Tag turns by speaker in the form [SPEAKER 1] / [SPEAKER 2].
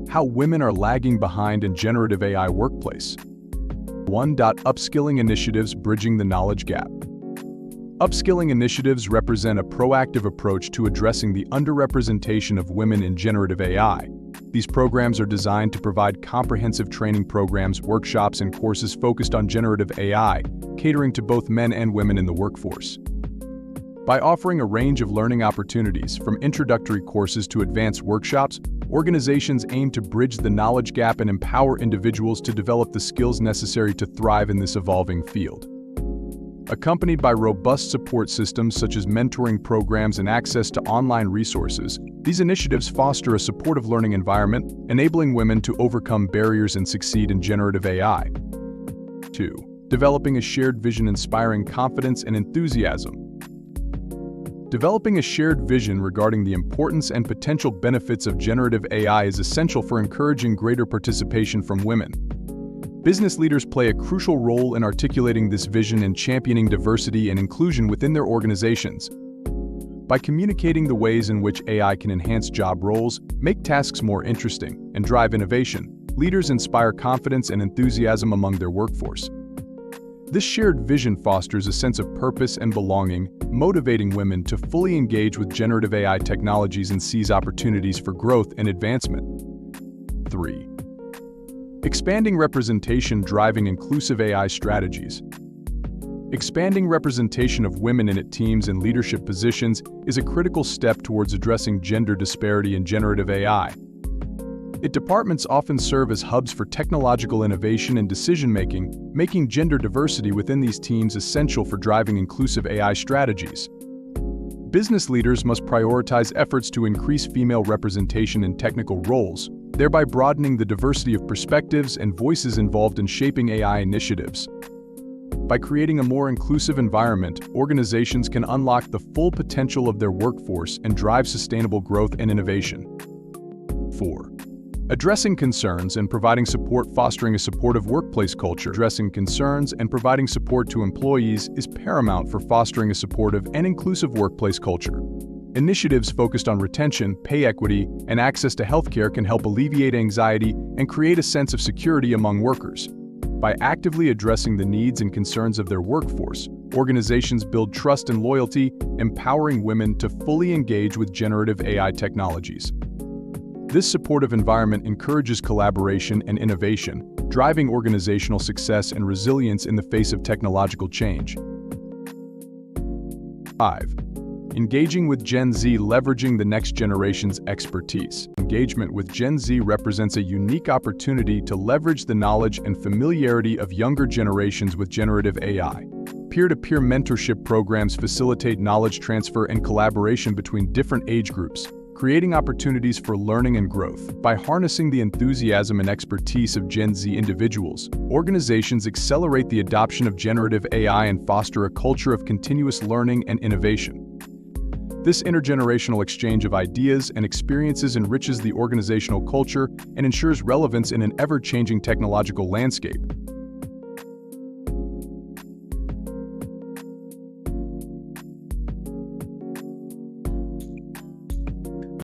[SPEAKER 1] How women are lagging behind in generative AI workplace. 1. Upskilling initiatives bridging the knowledge gap. Upskilling initiatives represent a proactive approach to addressing the underrepresentation of women in generative AI. These programs are designed to provide comprehensive training programs, workshops, and courses focused on generative AI, catering to both men and women in the workforce. By offering a range of learning opportunities, from introductory courses to advanced workshops, organizations aim to bridge the knowledge gap and empower individuals to develop the skills necessary to thrive in this evolving field. Accompanied by robust support systems such as mentoring programs and access to online resources, these initiatives foster a supportive learning environment, enabling women to overcome barriers and succeed in generative AI. 2. Developing a shared vision inspiring confidence and enthusiasm. Developing a shared vision regarding the importance and potential benefits of generative AI is essential for encouraging greater participation from women. Business leaders play a crucial role in articulating this vision and championing diversity and inclusion within their organizations. By communicating the ways in which AI can enhance job roles, make tasks more interesting, and drive innovation, leaders inspire confidence and enthusiasm among their workforce. This shared vision fosters a sense of purpose and belonging, motivating women to fully engage with generative AI technologies and seize opportunities for growth and advancement. 3. Expanding representation driving inclusive AI strategies. Expanding representation of women in teams and leadership positions is a critical step towards addressing gender disparity in generative AI. Departments often serve as hubs for technological innovation and decision-making, making gender diversity within these teams essential for driving inclusive AI strategies. Business leaders must prioritize efforts to increase female representation in technical roles, thereby broadening the diversity of perspectives and voices involved in shaping AI initiatives. By creating a more inclusive environment, organizations can unlock the full potential of their workforce and drive sustainable growth and innovation. 4. Addressing concerns and providing support fostering a supportive workplace culture. Addressing concerns and providing support to employees is paramount for fostering a supportive and inclusive workplace culture. Initiatives focused on retention, pay equity, and access to healthcare can help alleviate anxiety and create a sense of security among workers. By actively addressing the needs and concerns of their workforce, organizations build trust and loyalty, empowering women to fully engage with generative AI technologies. This supportive environment encourages collaboration and innovation, driving organizational success and resilience in the face of technological change. 5. Engaging with Gen Z leveraging the next generation's expertise. Engagement with Gen Z represents a unique opportunity to leverage the knowledge and familiarity of younger generations with generative AI. Peer-to-peer mentorship programs facilitate knowledge transfer and collaboration between different age groups, creating opportunities for learning and growth. By harnessing the enthusiasm and expertise of Gen Z individuals, organizations accelerate the adoption of generative AI and foster a culture of continuous learning and innovation. This intergenerational exchange of ideas and experiences enriches the organizational culture and ensures relevance in an ever-changing technological landscape.